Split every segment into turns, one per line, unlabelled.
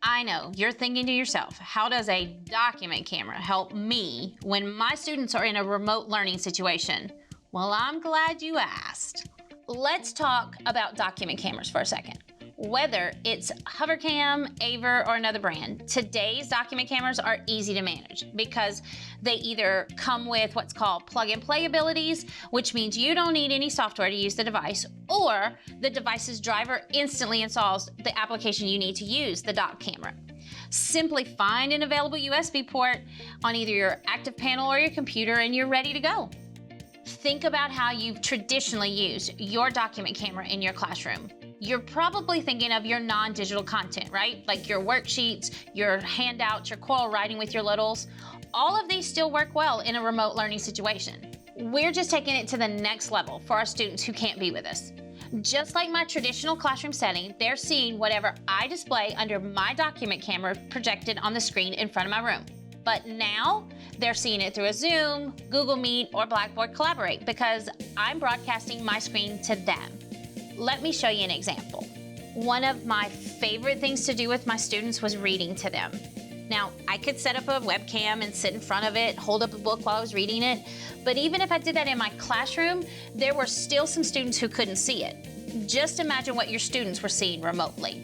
I know, you're thinking to yourself, how does a document camera help me when my students are in a remote learning situation? Well, I'm glad you asked. Let's talk about document cameras for a second. Whether it's Hovercam, Aver, or another brand, today's document cameras are easy to manage because they either come with what's called plug-and-play abilities, which means you don't need any software to use the device, or the device's driver instantly installs the application you need to use the dock camera. Simply find an available USB port on either your active panel or your computer and you're ready to go. Think about how you've traditionally used your document camera in your classroom. You're probably thinking of your non-digital content, right? Like your worksheets, your handouts, your choral writing with your littles. All of these still work well in a remote learning situation. We're just taking it to the next level for our students who can't be with us. Just like my traditional classroom setting, they're seeing whatever I display under my document camera projected on the screen in front of my room. But now, they're seeing it through a Zoom, Google Meet, or Blackboard Collaborate because I'm broadcasting my screen to them. Let me show you an example. One of my favorite things to do with my students was reading to them. Now, I could set up a webcam and sit in front of it, hold up a book while I was reading it, but even if I did that in my classroom, there were still some students who couldn't see it. Just imagine what your students were seeing remotely.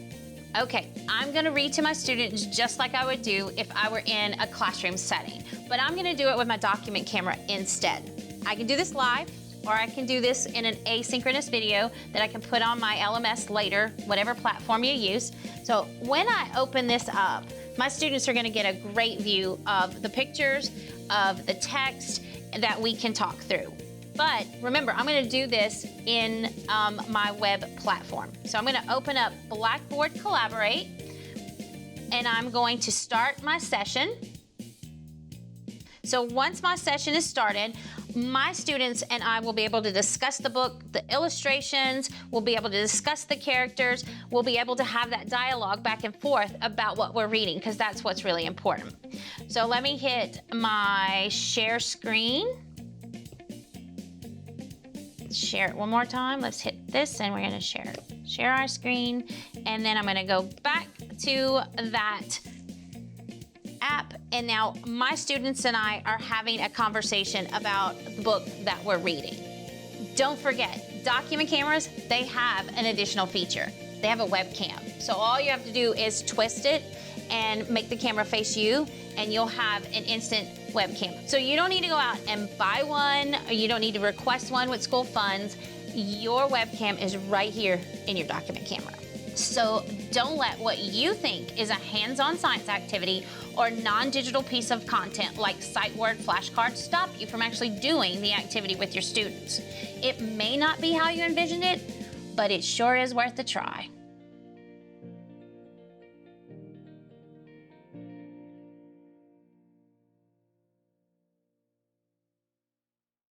Okay, I'm gonna read to my students just like I would do if I were in a classroom setting, but I'm gonna do it with my document camera instead. I can do this live, or I can do this in an asynchronous video that I can put on my LMS later, whatever platform you use. So when I open this up, my students are gonna get a great view of the pictures, of the text that we can talk through. But remember, I'm gonna do this in my web platform. So I'm gonna open up Blackboard Collaborate, and I'm going to start my session. So once my session is started, my students and I will be able to discuss the book, the illustrations, we'll be able to discuss the characters, we'll be able to have that dialogue back and forth about what we're reading, because that's what's really important. So let me hit my share screen. Share it one more time. Let's hit this and we're gonna share our screen. And then I'm gonna go back to that app, and now my students and I are having a conversation about the book that we're reading. Don't forget, document cameras, they have an additional feature. They have a webcam. So all you have to do is twist it and make the camera face you, and you'll have an instant webcam. So you don't need to go out and buy one, or you don't need to request one with school funds. Your webcam is right here in your document camera. So don't let what you think is a hands-on science activity or non-digital piece of content like sight word flashcards stop you from actually doing the activity with your students. It may not be how you envisioned it, but it sure is worth a try.